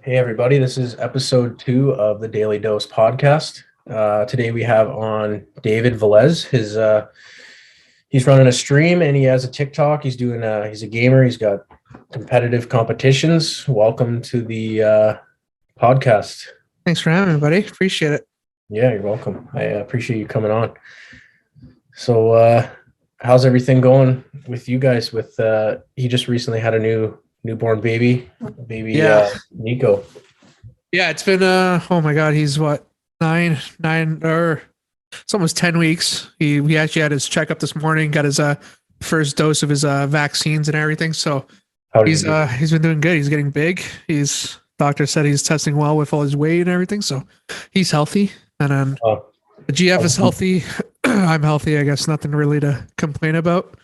Hey, everybody, this is episode 2 of the Daily Dose podcast. Today we have on David Velez. He's running a stream and he has a TikTok. He's a gamer. He's got competitive competitions. Welcome to the podcast. Thanks for having me, buddy. Appreciate it. Yeah, you're welcome. I appreciate you coming on. So, how's everything going with you guys? He just recently had a newborn baby, Nico. Yeah, it's been oh my god, he's what, nine or it's almost 10 weeks. He actually had his checkup this morning, got his first dose of his vaccines and everything. So he's been doing good. He's getting big. Doctor said he's testing well with all his weight and everything. So he's healthy. And then the GF is healthy. I'm healthy. I guess nothing really to complain about.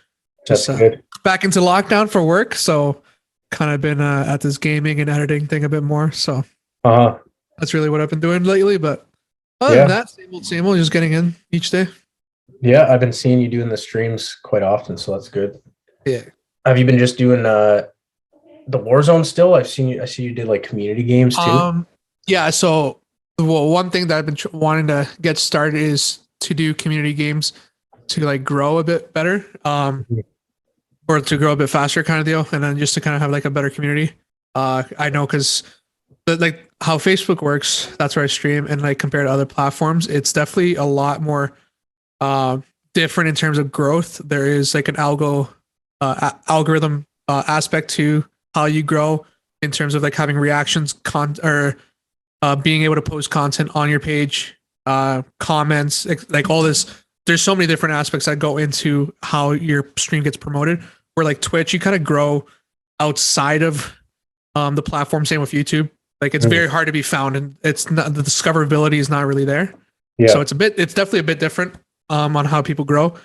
Just good. Back into lockdown for work. So kind of been at this gaming and editing thing a bit more. So that's really what I've been doing lately. But other than that, same old, just getting in each day. Yeah, I've been seeing you doing the streams quite often, so that's good. Yeah. Have you been just doing the Warzone still? I see you did like community games too. Yeah. So one thing that I've been wanting to get started is to do community games to like grow a bit better. Or to grow a bit faster kind of deal. And then just to kind of have like a better community. I know because like how Facebook works, that's where I stream, and like compared to other platforms, it's definitely a lot more different in terms of growth. There is like an algorithm aspect to how you grow in terms of like having reactions being able to post content on your page, comments, like all this. There's so many different aspects that go into how your stream gets promoted. Where like Twitch, you kind of grow outside of the platform. Same with YouTube. Like it's very hard to be found, and it's not, the discoverability is not really there. Yeah. So it's definitely a bit different on how people grow.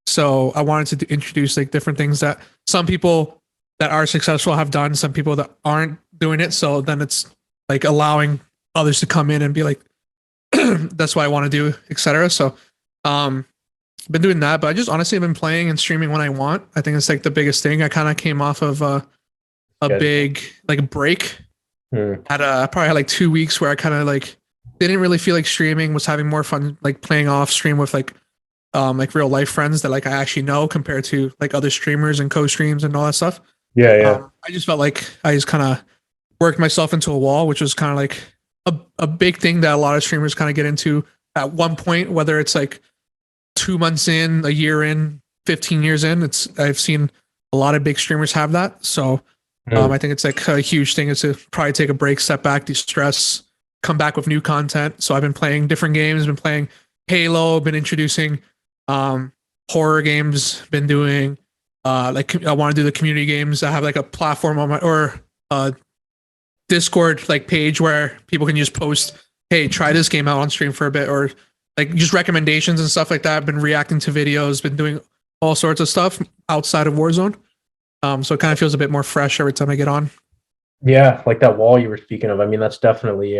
So I wanted to introduce like different things that some people that are successful have done, some people that aren't doing it. So then it's like allowing others to come in and be like, that's what I want to do, etc. So been doing that, but I just honestly have been playing and streaming when I want. I think it's like the biggest thing. I kind of came off of a big like break. Probably had like 2 weeks where I kind of like didn't really feel like streaming, was having more fun like playing off stream with like real life friends that like I actually know compared to like other streamers and co-streams and all that stuff. Yeah. I just felt like I just kind of worked myself into a wall, which was kind of like a big thing that a lot of streamers kind of get into at one point, whether it's like 2 months in, a year in, 15 years in. I've seen a lot of big streamers have that. So I think it's like a huge thing is to probably take a break, step back, de-stress, come back with new content. So I've been playing different games, been playing Halo, been introducing horror games, been doing like I want to do the community games. I have like a platform on my Discord like page where people can just post, hey, try this game out on stream for a bit, or like just recommendations and stuff like that. I've been reacting to videos, been doing all sorts of stuff outside of Warzone. So it kind of feels a bit more fresh every time I get on. Yeah, like that wall you were speaking of. I mean, that's definitely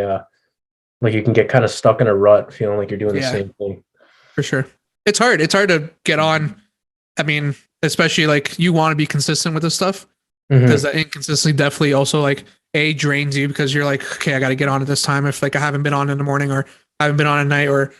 like you can get kind of stuck in a rut feeling like you're doing the same thing. For sure. It's hard. It's hard to get on. I mean, especially like you want to be consistent with this stuff because that inconsistency definitely also like drains you because you're like, okay, I got to get on at this time. If like I haven't been on in the morning or I haven't been on at night, or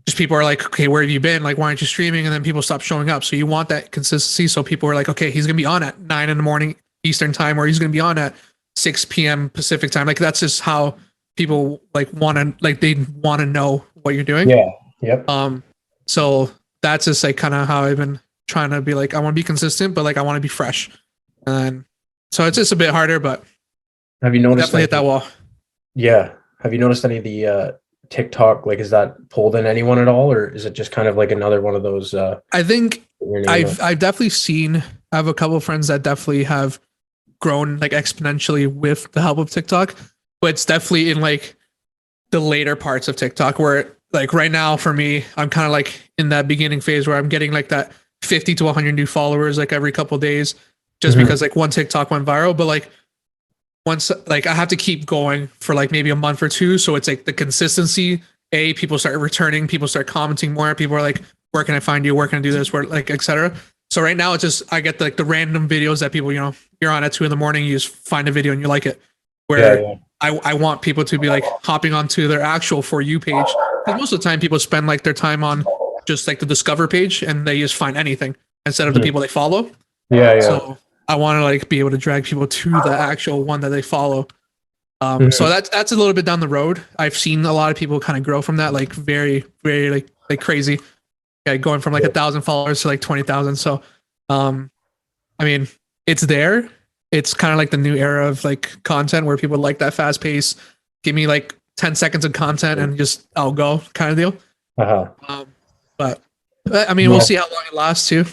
just people are like, okay, where have you been? Like, why aren't you streaming? And then people stop showing up. So you want that consistency. So people are like, okay, he's going to be on at 9 a.m. Eastern time, or he's going to be on at 6 p.m. Pacific time. Like that's just how people like they want to know what you're doing. Yeah. Yep. So that's just like kind of how I've been trying to be like, I want to be consistent, but like I want to be fresh. And so it's just a bit harder, but have you noticed definitely hit that wall? Yeah. Have you noticed any of the TikTok, like, is that pulled in anyone at all, or is it just kind of like another one of those? I think I've definitely seen. I have a couple of friends that definitely have grown like exponentially with the help of TikTok, but it's definitely in like the later parts of TikTok where like right now for me, I'm kind of like in that beginning phase where I'm getting like that 50 to 100 new followers like every couple of days, just because like one TikTok went viral, but like once like I have to keep going for like maybe a month or two. So it's like the consistency, people start returning, people start commenting more. People are like, where can I find you? Where can I do this? Where like, etc. So right now it's just I get like the random videos that people, you're on at 2 a.m, you just find a video and you like it. Where Yeah. I want people to be like hopping onto their actual For You page. Because most of the time people spend like their time on just like the Discover page and they just find anything instead of the people they follow. Yeah. So I want to like be able to drag people to the actual one that they follow. So Mhm. that's a little bit down the road. I've seen a lot of people kind of grow from that, like very, very like crazy. Yeah, going from like 1,000 followers to like 20,000. So, I mean, it's there. It's kind of like the new era of like content where people like that fast pace. Give me like 10 seconds of content and just I'll go kind of deal. Uh-huh. But I mean, we'll No. see how long it lasts too.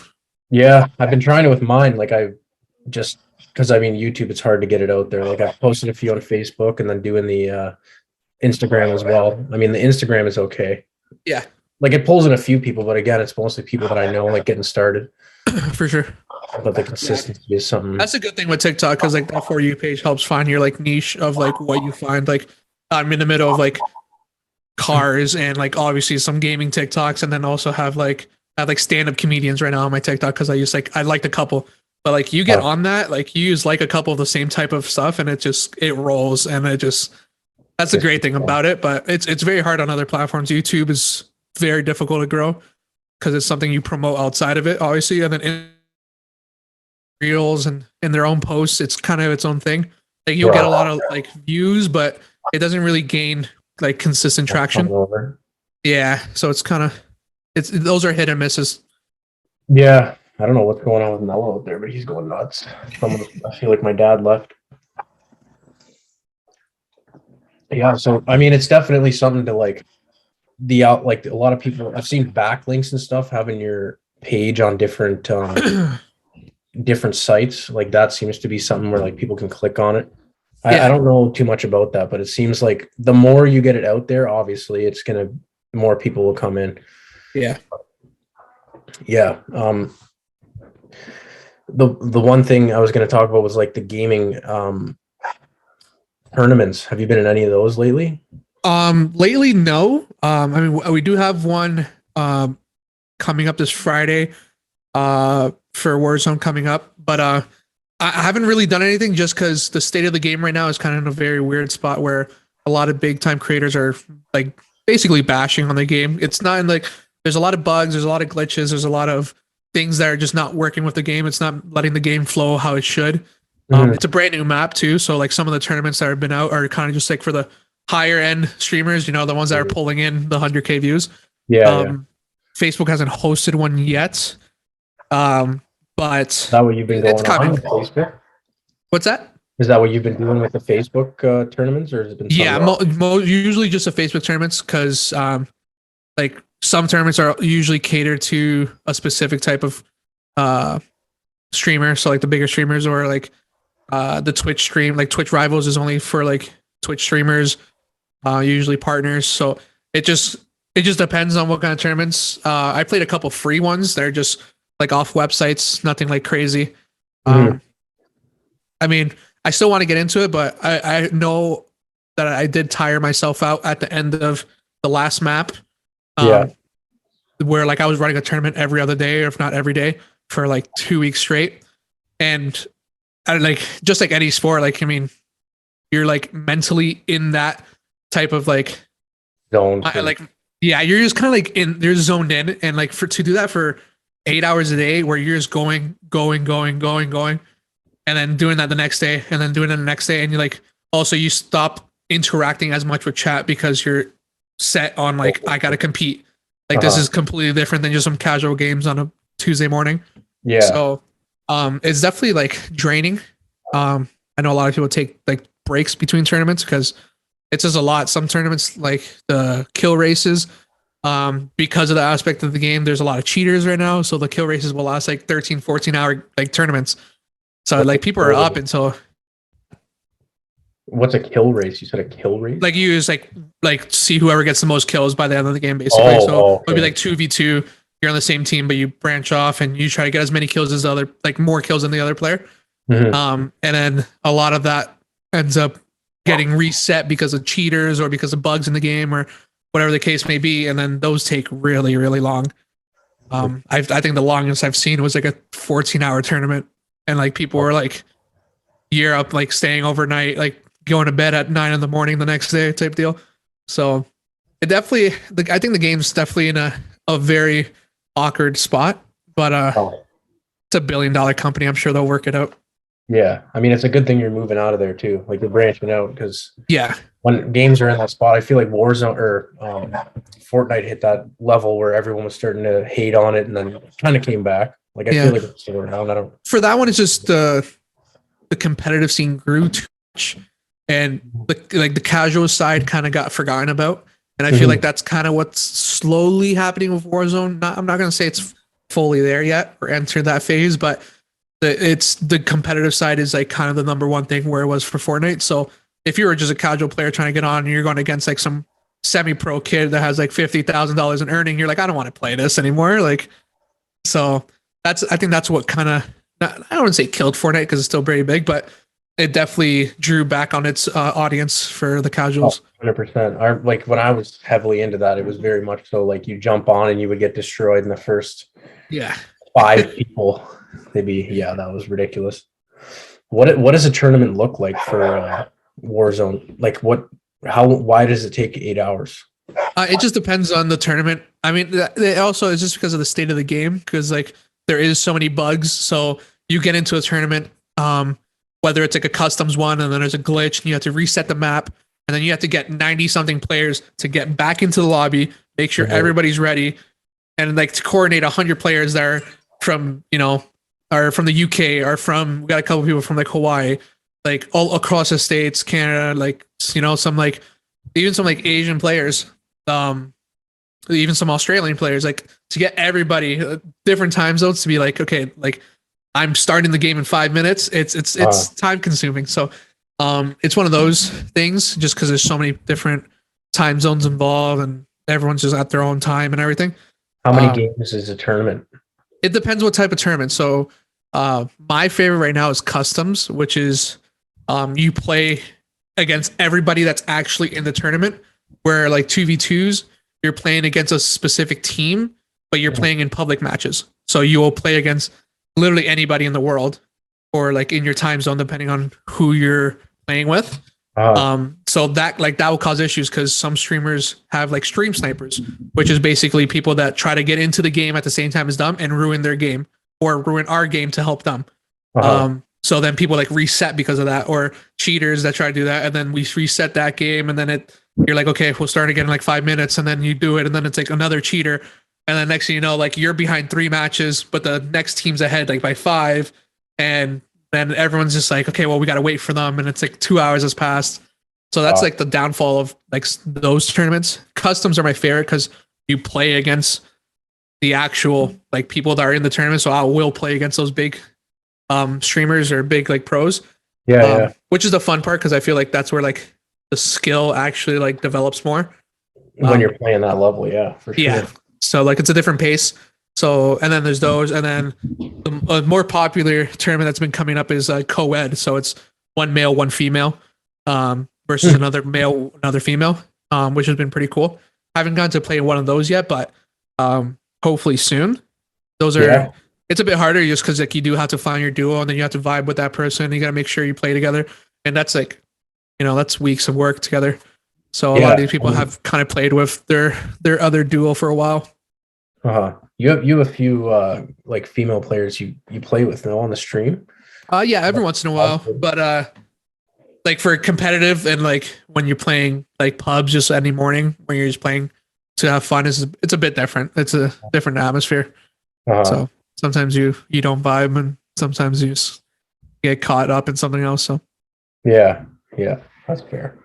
Yeah, I've been trying it with mine. Like I just because I mean YouTube, it's hard to get it out there. Like I've posted a few on Facebook and then doing the Instagram as well. I mean, the Instagram is okay. Yeah, Like it pulls in a few people, but again, it's mostly people that I know, like getting started. for sure. But the consistency is something. That's a good thing with TikTok because like that For You page helps find your like niche of like what you find. Like I'm in the middle of like cars and like obviously some gaming TikToks, and then also I have like stand up comedians right now on my TikTok because I liked a couple. But like you get on that, like you use like a couple of the same type of stuff and it rolls and that's the great thing about it. But it's very hard on other platforms. YouTube is very difficult to grow because it's something you promote outside of it, obviously, and then in reels and in their own posts, it's kind of its own thing. Like you'll get a lot of like views, but it doesn't really gain like consistent traction. Yeah, so it's those are hit and misses. Yeah, I don't know what's going on with Mello out there, but he's going nuts. I feel like my dad left. Yeah, so I mean, it's definitely something to like like a lot of people. I've seen backlinks and stuff having your page on different sites. Like that seems to be something where like people can click on it. I don't know too much about that, but it seems like the more you get it out there, obviously, more people will come in. Yeah. Yeah. The one thing I was going to talk about was like the gaming tournaments. Have you been in any of those lately? Lately, no. I mean, we do have one coming up this Friday for Warzone coming up, but I haven't really done anything just because the state of the game right now is kind of in a very weird spot where a lot of big time creators are like basically bashing on the game. It's not in like there's a lot of bugs, there's a lot of glitches, there's a lot of things that are just not working with the game. It's not letting the game flow how it should. It's a brand new map too, so like some of the tournaments that have been out are kind of just like for the higher end streamers, the ones that are pulling in the 100K views. Yeah. Facebook hasn't hosted one yet. But is that what you've been going on with Facebook? What's that? Is that what you've been doing with the Facebook tournaments, or has it been? Yeah, usually just the Facebook tournaments because like some tournaments are usually catered to a specific type of streamer. So like the bigger streamers or like the Twitch stream, like Twitch Rivals is only for like Twitch streamers, usually partners. So it just depends on what kind of tournaments. I played a couple free ones. They're just like off websites, nothing like crazy. I mean, I still want to get into it, but I know that I did tire myself out at the end of the last map. Where like I was running a tournament every other day, or if not every day, for like 2 weeks straight. And I like just like any sport, like I mean, you're like mentally in that type of like zone. Yeah, you're just kind of like you're zoned in, and like to do that for 8 hours a day, where you're just going, and then doing that the next day, and then doing it the next day, and you like also you stop interacting as much with chat because you're set on like I gotta compete. Like this is completely different than just some casual games on a Tuesday morning. Yeah. So it's definitely like draining. I know a lot of people take like breaks between tournaments because it's just a lot. Some tournaments like the kill races, because of the aspect of the game, there's a lot of cheaters right now. So the kill races will last like 13, 14 hour like tournaments. So like people are up until. What's a kill race? You said a kill race? Like you use like see whoever gets the most kills by the end of the game, basically. Okay. It'll be like 2v2. You're on the same team, but you branch off and you try to get as many kills as the other, like more kills than the other player. And then a lot of that ends up getting reset because of cheaters or because of bugs in the game or whatever the case may be. And then those take really, really long. I think the longest I've seen was like a 14-hour tournament, and like people were like year up, like staying overnight, like going to bed at 9 in the morning the next day type deal. So it definitely, I think the game's definitely in a very awkward spot, but Oh, it's a $1 billion company. I'm sure they'll work it out. yeah. I mean, it's a good thing you're moving out of there too. Like you're branching out because Yeah. when games are in that spot, I feel like Warzone or Fortnite hit that level where everyone was starting to hate on it and then kind of came back. Like I Yeah. feel like it's still around. I don't. For that one, it's just the competitive scene grew too much, and the casual side kind of got forgotten about. And I feel like that's kind of what's slowly happening with Warzone. I'm not going to say it's fully there yet or entered that phase, but it's the competitive side is like kind of the number one thing where it was for Fortnite. So if you were just a casual player trying to get on and you're going against like some semi-pro kid that has like $50,000 in earning, you're like, I don't want to play this anymore. Like, so I think that's what kind of, I don't want to say killed Fortnite because it's still very big, but it definitely drew back on its audience for the casuals. 100%. Like when I was heavily into that, it was very much so like you jump on and you would get destroyed in the first Yeah. 5 people. That was ridiculous. What does a tournament look like for Warzone? Like why does it take 8 hours? It just depends on the tournament. I mean, it also is just because of the state of the game, because like there is so many bugs. So you get into a tournament, whether it's like a customs one and then there's a glitch and you have to reset the map and then you have to get 90 something players to get back into the lobby, make sure everybody's ready, and like to coordinate 100 players that are from, are from the UK, or we got a couple people from like Hawaii, like all across the States, Canada, like, some like, even some like Asian players, even some Australian players, like to get everybody different time zones to be like, okay, like I'm starting the game in 5 minutes. It's time consuming. So it's one of those things just because there's so many different time zones involved and everyone's just at their own time and everything. How many games is a tournament? It depends what type of tournament. So my favorite right now is customs, which is you play against everybody that's actually in the tournament, where like 2v2s, you're playing against a specific team, but you're playing in public matches. So you will play against literally anybody in the world or like in your time zone, depending on who you're playing with. So that will cause issues because some streamers have like stream snipers, which is basically people that try to get into the game at the same time as them and ruin their game or ruin our game to help them. So then people like reset because of that, or cheaters that try to do that. And then we reset that game. And then you're like, okay, we'll start again in like 5 minutes. And then you do it. And then it's like another cheater. And then next thing you know, like you're behind 3 matches, but the next team's ahead like by 5. And then everyone's just like, okay, well, we got to wait for them. And it's like 2 hours has passed. So that's like the downfall of like those tournaments. Customs are my favorite because you play against the actual like people that are in the tournament. So I will play against those big streamers or big like pros. Which is the fun part because I feel like that's where like the skill actually like develops more. When you're playing that level, for sure. Yeah. So like it's a different pace. So, and then there's those, and then the more popular tournament that's been coming up is co-ed. So it's one male, one female, versus another male, another female, which has been pretty cool. I haven't gotten to play one of those yet, but hopefully soon. Those are, it's a bit harder just because like you do have to find your duo and then you have to vibe with that person. You got to make sure you play together. And that's like, that's weeks of work together. So a lot of these people have kind of played with their other duo for a while. You have a few like female players you play with now on the stream. Yeah, every once in a while, but like for competitive and like when you're playing like pubs just any morning when you're just playing to have fun, it's a bit different. It's a different atmosphere. So sometimes you don't vibe and sometimes you just get caught up in something else. So yeah, that's fair.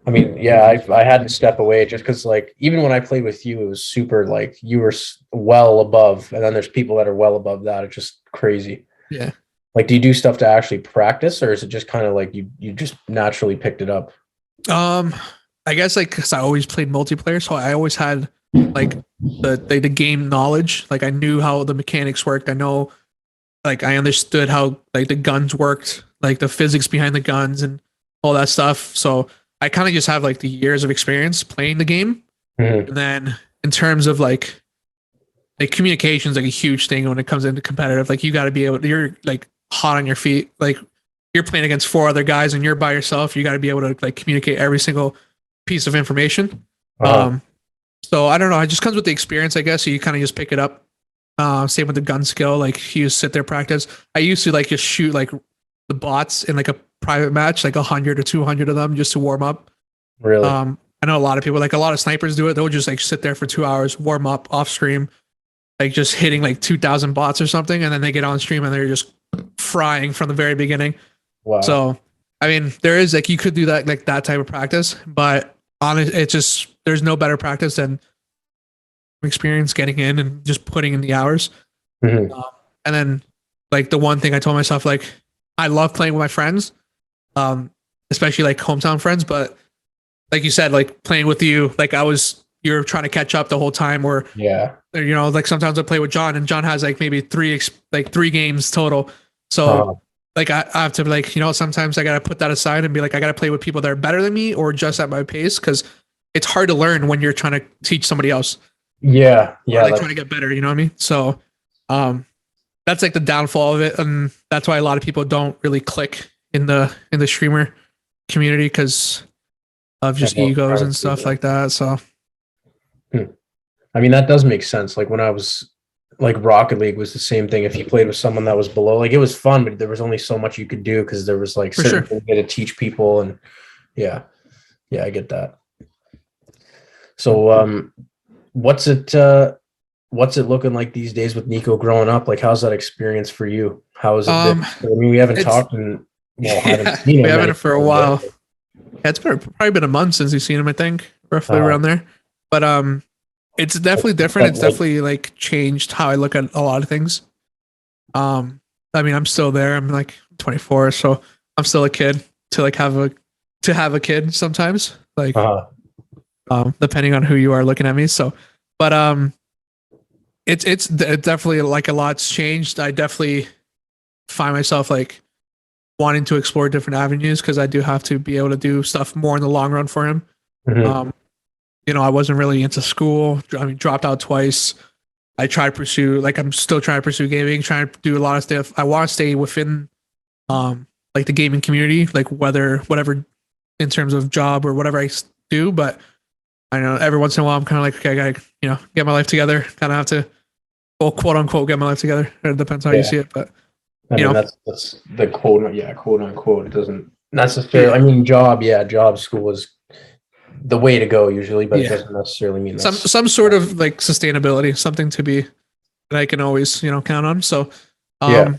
I mean, I had to step away just because, like, even when I played with you, it was super, like, you were well above, and then there's people that are well above that. It's just crazy. Yeah. Like, do you do stuff to actually practice, or is it just kind of like you just naturally picked it up? I guess, like, because I always played multiplayer, so I always had, like, the game knowledge. Like, I knew how the mechanics worked. I know, like, I understood how, like, the guns worked, like, the physics behind the guns and all that stuff. So I kind of just have like the years of experience playing the game. And then in terms of like like communication is like a huge thing when it comes into competitive. Like you got to be able, you're like hot on your feet. Like you're playing against four other guys and you're by yourself. You got to be able to like communicate every single piece of information. Uh-huh. So I don't know. It just comes with the experience, I guess. So you kind of just pick it up. Same with the gun skill. Like you just sit there practice. I used to like just shoot like the bots in like a private match, like 100 or 200 of them just to warm up. Really? I know a lot of people, like a lot of snipers do it. They'll just like sit there for 2 hours, warm up off stream, like just hitting like 2,000 bots or something. And then they get on stream and they're just frying from the very beginning. Wow. So, I mean, there is like, you could do that, like that type of practice, but it's just, there's no better practice than experience getting in and just putting in the hours. Mhm. And then like the one thing I told myself, like, I love playing with my friends, especially like hometown friends, but like you said, like playing with you, like you're trying to catch up the whole time, or Yeah. you know, like sometimes I play with John, and John has like maybe three games total. So Uh-huh. like I have to like, you know, sometimes I gotta put that aside and be like, I gotta play with people that are better than me or just at my pace, because it's hard to learn when you're trying to teach somebody else. Yeah. Or Yeah. like trying to get better. You know what I mean? So that's like the downfall of it, and that's why a lot of people don't really click in the streamer community because of just egos and stuff like that. So I mean, that does make sense. Like when I was like Rocket League was the same thing. If you played with someone that was below, like it was fun, but there was only so much you could do because there was like For certain sure. things you had to teach people, and yeah, I get that. So, what's it looking like these days with Nico growing up? Like, how's that experience for you? How has it been? I mean, we haven't It's talked and well, haven't yeah, seen we him haven't many for a times, while. but- Yeah, it's probably been a month since you've seen him, I think, roughly Uh, around there. But it's definitely different. but It's like, definitely like changed how I look at a lot of things. I mean, I'm still there. I'm like 24, so I'm still a kid to like have a kid sometimes, like uh, depending on who you are looking at me. So, but it's definitely like a lot's changed. I definitely find myself like wanting to explore different avenues because I do have to be able to do stuff more in the long run for him. mhm. You know, I wasn't really into school. I mean, dropped out twice. I try to pursue, like, I'm still trying to pursue gaming, trying to do a lot of stuff. I want to stay within, like the gaming community, like whatever in terms of job or whatever do. But I know every once in a while, I'm kind of like, okay, I gotta, you know, get my life together. Kind of have to, well, quote unquote, get my life together. It depends how you Yeah. see it, but I you mean, know, that's the quote unquote. It doesn't necessarily. I mean, job school is the way to go usually, but it yeah, doesn't necessarily mean that's some sort of like sustainability, something to be that I can always, you know, count on. So, yeah.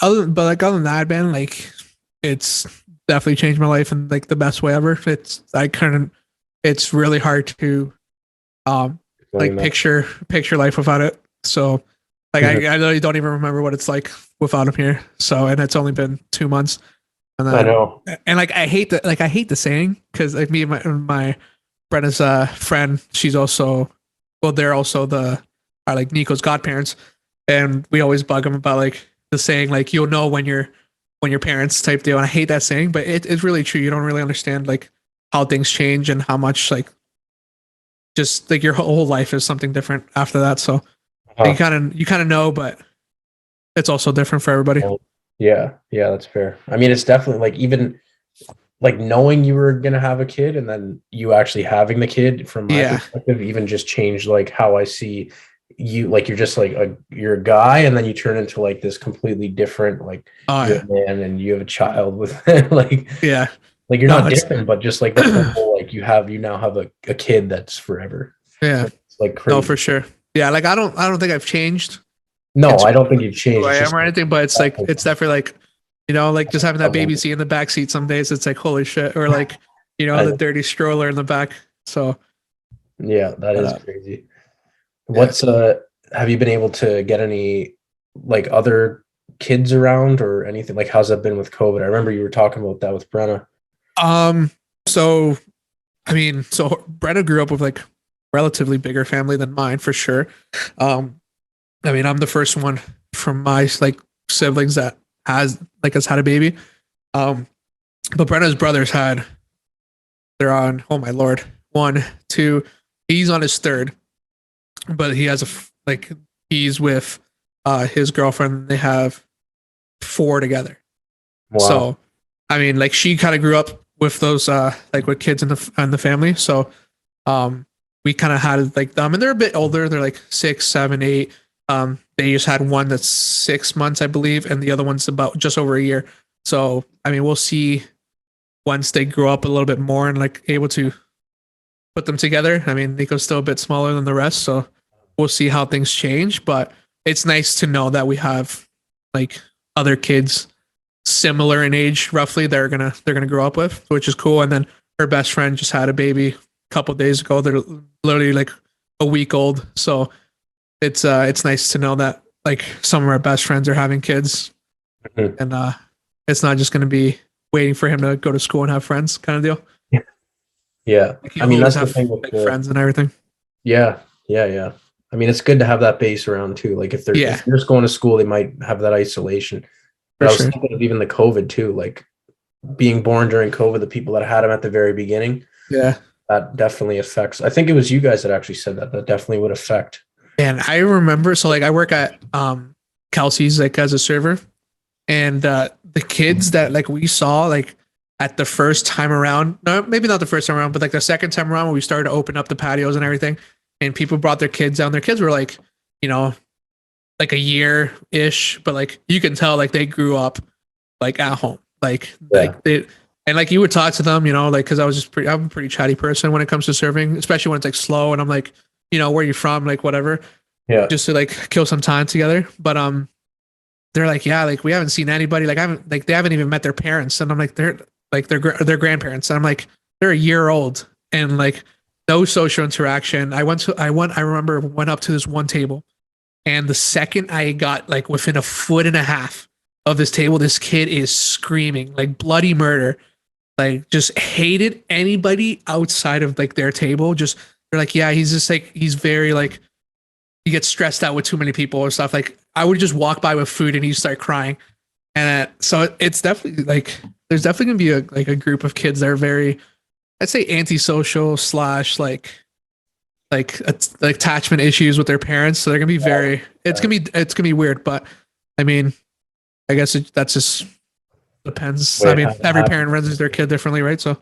other than that, man, like it's definitely changed my life in like the best way ever. It's really hard to like Explain that. picture life without it. So like Mhm. I literally don't even remember what it's like without him here. So and it's only been 2 months. And I then know. and like I hate the saying because like me and my Brenna's friend, she's also they're also are like Nico's godparents, and we always bug him about like the saying like you'll know when your parents type deal. And I hate that saying, but it's really true. You don't really understand like how things change and how much like just like your whole life is something different after that. So you Uh-huh. kind of know, but it's also different for everybody. Well, yeah, that's fair. I mean, it's definitely like even like knowing you were gonna have a kid and then you actually having the kid from my Yeah. perspective even just changed like how I see you. Like you're just like you're a guy and then you turn into like this completely different like Oh you're yeah. a man and you have a child with like Yeah. you're No, not it's different, but just like the whole like you now have a kid that's forever. yeah. It's like No, crazy. for sure. Yeah, like I don't think I've changed No, in I terms don't think of you've who changed. I It's am just or anything, but it's like it's definitely like, you know, like just having that baby seat in the back seat some days, it's like holy shit, or like, you know, I, the dirty stroller in the back. So yeah, that but, is crazy. yeah. What's have you been able to get any like other kids around or anything? Like how's that been with COVID? I remember you were talking about that with Brenna. So I mean, so Brenna grew up with like relatively bigger family than mine for sure. Um, I mean, I'm the first one from my like siblings that has had a baby. Um, but Brenna's brothers they're on, oh my lord, one, two, he's on his third, but he has like he's with his girlfriend. They have 4 together. Wow. So, I mean, like she kind of grew up with those like with kids in the family. So, we kind of had like them, and they're a bit older. They're like 6, 7, 8. They just had one that's 6 months, I believe, and the other one's about just over a year. So, I mean, we'll see once they grow up a little bit more and like able to put them together. I mean, Nico's still a bit smaller than the rest, so we'll see how things change. But it's nice to know that we have like other kids similar in age, roughly. They're gonna grow up with, which is cool. And then her best friend just had a baby a couple days ago. They're literally like a week old, so it's nice to know that like some of our best friends are having kids, and it's not just gonna be waiting for him to go to school and have friends kind of deal. Yeah. Like, I mean, that's the have thing with like friends and everything. yeah. I mean, it's good to have that base around too. Like if they're just going to school, they might have that isolation. But I was thinking of even the COVID too, like being born during COVID, the people that had them at the very beginning. Yeah. That definitely affects. I think it was you guys that actually said that. That definitely would affect. And I remember, so like I work at Kelsey's like as a server, and the kids that like we saw like at the first time around, no, maybe not the first time around, but like the second time around when we started to open up the patios and everything, and people brought their kids down. Their kids were like, you know, like a year ish, but like you can tell like they grew up like at home, like they. And like you would talk to them, you know, like because I'm a pretty chatty person when it comes to serving, especially when it's like slow. And I'm like, you know, where are you from? Like whatever. Yeah. Just to like kill some time together. But they're like, yeah, like we haven't seen anybody. Like they haven't even met their parents. And I'm like, they're like their grandparents. And I'm like, they're a year old and like no social interaction. I remember went up to this one table, and the second I got like within a foot and a half of this table, this kid is screaming like bloody murder. Like just hated anybody outside of like their table. Just they're like, yeah, he's just like he's very like he gets stressed out with too many people or stuff. Like I would just walk by with food and he'd start crying. And so it's definitely like there's definitely gonna be a group of kids that are very, I'd say antisocial slash like attachment issues with their parents. So they're gonna be very it's gonna be weird. But I mean, I guess that's just depends. I mean, every parent raises their kid differently, right? So,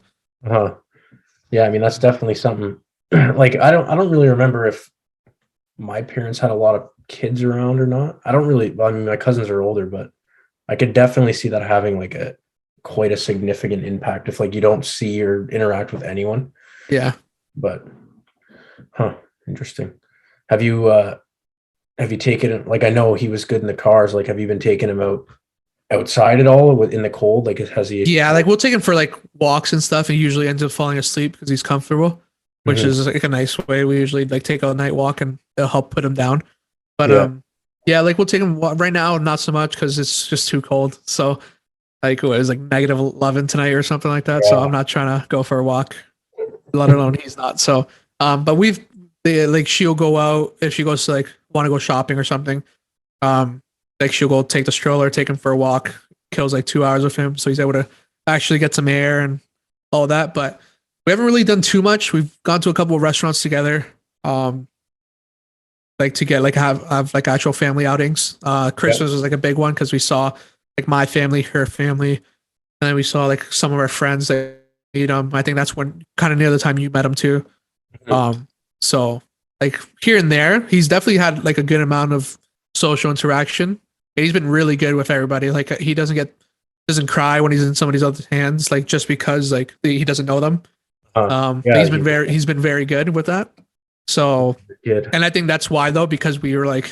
yeah, I mean that's definitely something. Like I don't really remember if my parents had a lot of kids around or not. I don't really. Well, I mean, my cousins are older, but I could definitely see that having like quite a significant impact if like you don't see or interact with anyone. Yeah. But, interesting. Have you taken like I know he was good in the cars. Like, have you been taking him out? Outside at all in the cold? Like has he? Yeah, like we'll take him for like walks and stuff, and he usually ends up falling asleep because he's comfortable, which is like a nice way. We usually like take a night walk and it'll help put him down. But yeah, like we'll take him right now, not so much because it's just too cold. So like it was like -11 tonight or something like that. Yeah. So I'm not trying to go for a walk, let alone he's not. So but like she'll go out if she goes to like want to go shopping or something. Like she'll go take the stroller, take him for a walk, kills like 2 hours with him. So he's able to actually get some air and all that. But we haven't really done too much. We've gone to a couple of restaurants together. Like to get like have like actual family outings. Christmas was like a big one because we saw like my family, her family, and then we saw like some of our friends that meet them. I think that's when kind of near the time you met him too. So like here and there, he's definitely had like a good amount of social interaction. He's been really good with everybody. Like he doesn't cry when he's in somebody's other hands, like just because like he doesn't know them. He's been very good with that. So, and I think that's why though, because we were like,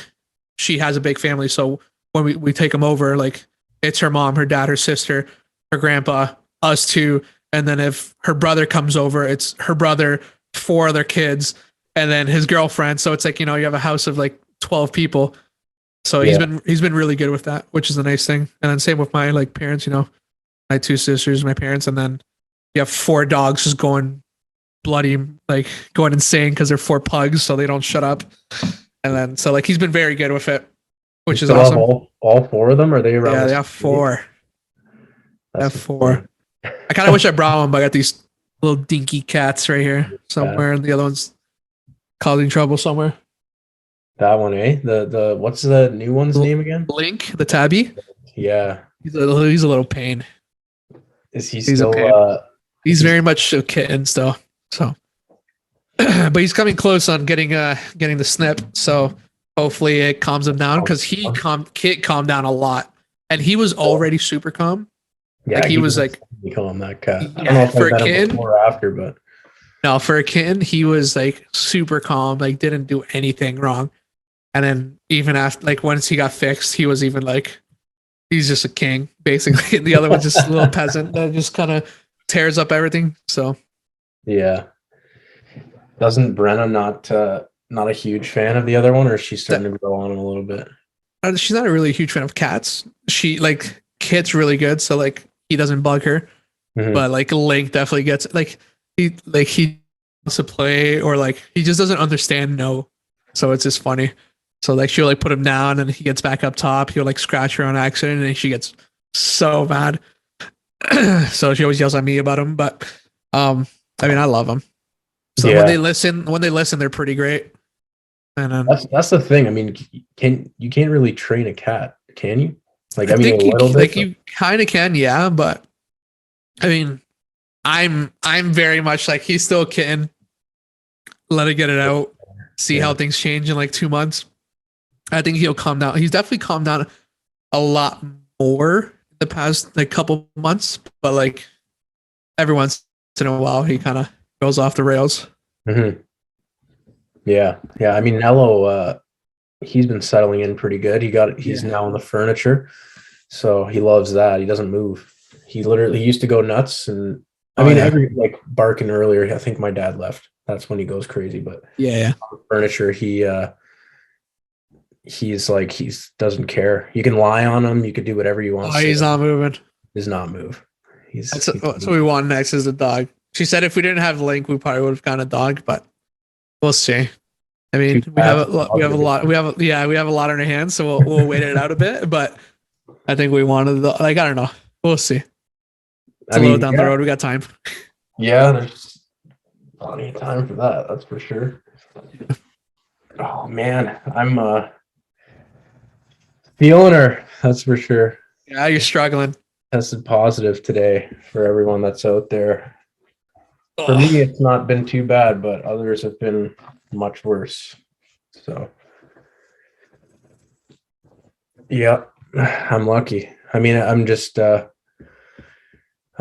she has a big family. So when we take him over, like it's her mom, her dad, her sister, her grandpa, us two. And then if her brother comes over, it's her brother, 4 other kids, and then his girlfriend. So it's like, you know, you have a house of like 12 people. So he's been really good with that, which is a nice thing. And then same with my like parents, you know, my 2 sisters, my parents, and then you have 4 dogs just going bloody, like going insane because they're 4 pugs, so they don't shut up. And then so like he's been very good with it, which is awesome. All 4 of them? Are they around? Yeah, they have 4. I have 4. I kind of wish I brought one, but I got these little dinky cats right here somewhere, and the other one's causing trouble somewhere. That one, eh? The what's the new one's name again? Link, the tabby. Yeah. He's a little pain. Is he He's a still pain. He's he's very much a kitten still. So, but he's coming close on getting the snip. So hopefully it calms him down because Kit calmed down a lot, and he was already super calm. yeah, Like he he was was like, calling that cat. I don't know yeah, if I for a met him kitten. before or after, but No, for a kitten, he was like super calm. Like didn't do anything wrong. And then even after, like once he got fixed, he was even like, he's just a king basically. And the other one's just a little peasant that just kind of tears up everything. So yeah. Doesn't Brenna not a huge fan of the other one, or is she starting to grow on him a little bit? she's not a really huge fan of cats. She like Kit's really good, so like he doesn't bug her. Mhm. But like Link definitely gets he wants to play or like he just doesn't understand no. So it's just funny. So like she'll like put him down and he gets back up top. He'll like scratch her on accident and she gets so mad. So she always yells at me about him. But I mean I love them. So Yeah, when they listen, they're pretty great. And that's the thing. I mean, you can't really train a cat, can you? Like, I I mean, a think you little bit. like you kind of can, yeah. But I mean, I'm very much like he's still a kitten. Let it get it out. See how Yeah, things change in like 2 months. I think he'll calm down. He's definitely calmed down a lot more the past like couple months, but like every once in a while he kind of goes off the rails. hmm yeah, yeah. I mean, Nello, he's been settling in pretty good. He's Yeah. now on the furniture, so he loves that. He doesn't move. He used to go nuts, and I Oh mean, yeah. every like barking earlier. I think my dad left. That's when he goes crazy. But Yeah. Yeah. furniture, he's like he's doesn't care. You can lie on him. You could do whatever you want. Oh, Sit he's him. not moving. Does not move. He's That's what we want next is a dog. She said if we didn't have Link, we probably would have gotten a dog, but we'll see. I two mean, cats. we have a lot, we have a lot on our hands, so we'll wait it out a bit. But I think we wanted the like I don't know. We'll see. It's I a little mean, down the road. We got time. yeah, there's plenty of time for that. That's for sure. Oh man, I'm feeling her. That's for sure. Yeah, you're struggling. Tested positive today for everyone that's out there. For Ugh. me, it's not been too bad, but others have been much worse. So, yeah, I'm lucky. I mean, I'm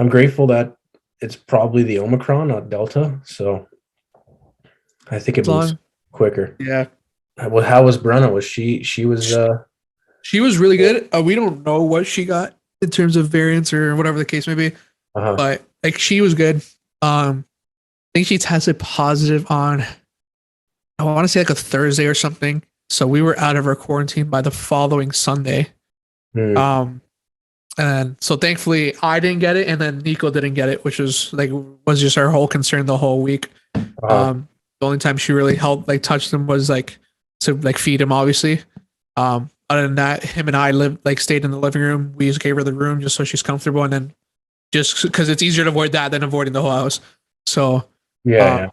grateful that it's probably the Omicron, not Delta. So I think it It's moves on. quicker. Yeah, Well, how was Brenna? Was she was she was really good. We don't know what she got in terms of variants or whatever the case may be, uh-huh. but like she was good. I think she tested positive on I want to say like a Thursday or something. So we were out of our quarantine by the following Sunday. Hmm. Um, and so thankfully I didn't get it, and then Nico didn't get it, which was just our whole concern the whole week. Uh-huh. The only time she really helped like touch them was like to like feed him, obviously. Other than that, him and I stayed in the living room. We just gave her the room just so she's comfortable, and then just because it's easier to avoid that than avoiding the whole house. So, Yeah, um, yeah.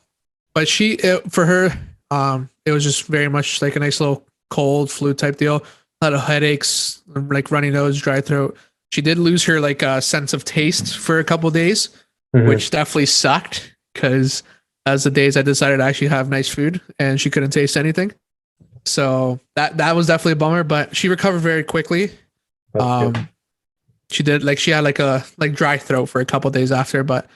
but for her, it was just very much like a nice little cold flu type deal. A lot of headaches, like runny nose, dry throat. She did lose her like sense of taste for a couple of days, Mhm. which definitely sucked because as the days I decided to actually have nice food and she couldn't taste anything. So that was definitely a bummer, but she recovered very quickly. That's good. Um, she did like she had like a like dry throat for a couple of days after, but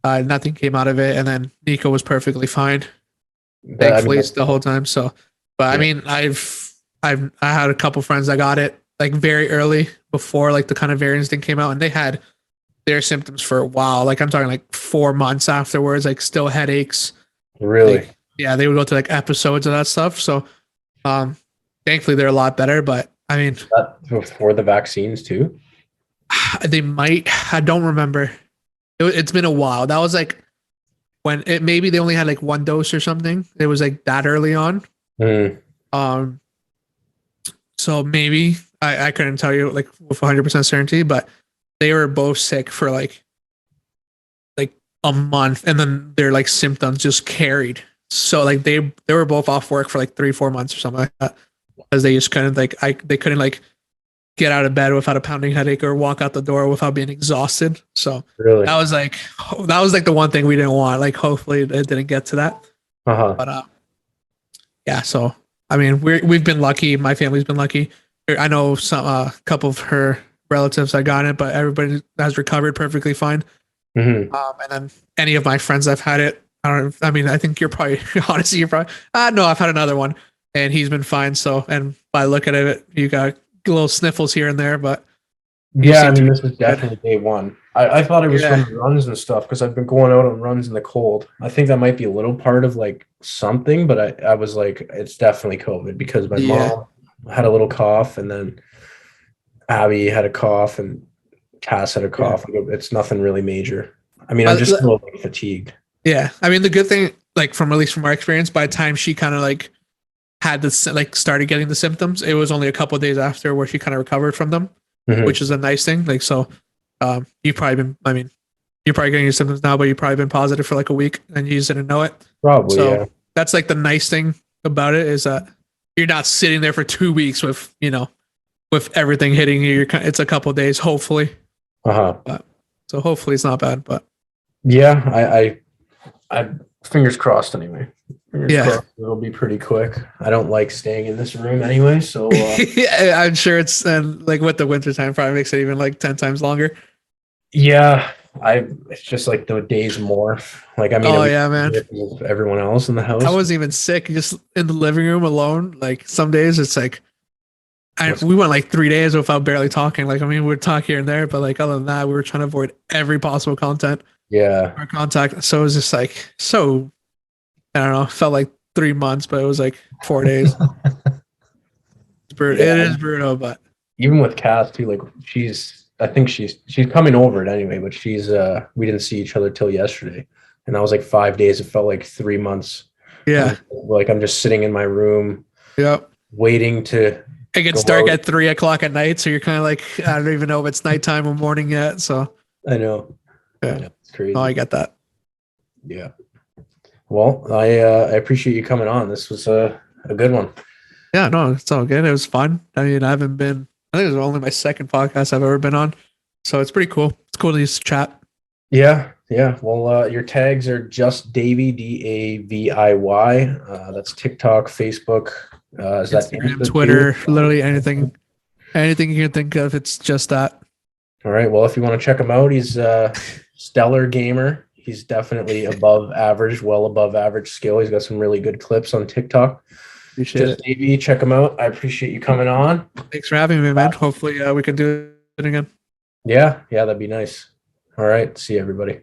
nothing came out of it. And then Nico was perfectly fine, I mean, thankfully, that's, the whole time. So, but I yeah, mean, I had a couple friends that got it like very early before like the kind of variants thing came out, and they had their symptoms for a while. Like I'm talking like 4 months afterwards, like still headaches. really. Like yeah, they would go to like episodes of that stuff. So um, thankfully they're a lot better. But I mean, That before the vaccines too. they might. I don't remember. It's been a while. That was like when it maybe they only had like one dose or something. It was like that early on. Mm, Um, so maybe I couldn't tell you like with 100% certainty, but they were both sick for like a month, and then their like symptoms just carried. so like they were both off work for like 3-4 months or something like that because they just couldn't they couldn't like get out of bed without a pounding headache or walk out the door without being exhausted. So Really? that was like the one thing we didn't want. Like hopefully it didn't get to that. But yeah. So I mean we've been lucky. My family's been lucky. I know some a couple of her relatives that got it, but everybody has recovered perfectly fine. Mm-hmm. And then any of my friends I've had it. I mean, I think you're probably honestly you're probably no, I've had another one and he's been fine. So and by looking at it, you got little sniffles here and there, but Yeah, I mean, this is definitely day one. I thought it was from the runs and stuff because I've been going out on runs in the cold. I think that might be a little part of like something, but I was like, it's definitely COVID because my mom had a little cough and then Abby had a cough and Cass had a cough. It's nothing really major. I mean, I'm just a little fatigued. Yeah. I mean, the good thing, like from at least from our experience, by the time she kind of like had this, like started getting the symptoms, it was only a couple of days after where she kind of recovered from them, which is a nice thing. Like, so you've probably been, I mean, you're probably getting your symptoms now, but you've probably been positive for like a week and you just didn't know it. Probably. So yeah. That's like the nice thing about it is that you're not sitting there for 2 weeks with, you know, with everything hitting you. It's a couple of days, hopefully. So hopefully it's not bad, but yeah, I fingers crossed anyway. Fingers crossed it'll be pretty quick. I don't like staying in this room anyway, so yeah, I'm sure it's like with the winter time probably makes it even like 10 times longer. Yeah, it's just like the days morph. Like I mean, man, everyone else in the house. I wasn't even sick, just in the living room alone. Like some days it's like we went like 3 days without barely talking. Like, I mean, we'd talk here and there, but like other than that, we were trying to avoid every possible contact. Our contact. So it was just like, so I don't know, felt like 3 months, but it was like 4 days. It is brutal, but even with Cass too, like I think she's coming over it anyway, but we didn't see each other till yesterday. And that was like 5 days. It felt like 3 months. Yeah. Like I'm just sitting in my room. Yep. Waiting to. It gets dark at 3 o'clock at night, so you're kind of like, I don't even know if it's nighttime or morning yet. So I know. Yeah, it's crazy. Oh, I get that. Yeah. Well, I appreciate you coming on. This was a good one. Yeah, no, it's all good. It was fun. I mean, I think it was only my second podcast I've ever been on, so it's pretty cool. It's cool to just chat. Yeah. Well, your tags are JustDaviy, DAVIY. That's TikTok, Facebook. Is that Instagram, Twitter, literally anything you can think of. It's just that. All right. Well, if you want to check him out, he's a stellar gamer. He's definitely above average, well above average skill. He's got some really good clips on TikTok. JustDaviy, check him out. I appreciate you coming on. Thanks for having me, man. Hopefully we can do it again. Yeah, that'd be nice. All right. See you, everybody.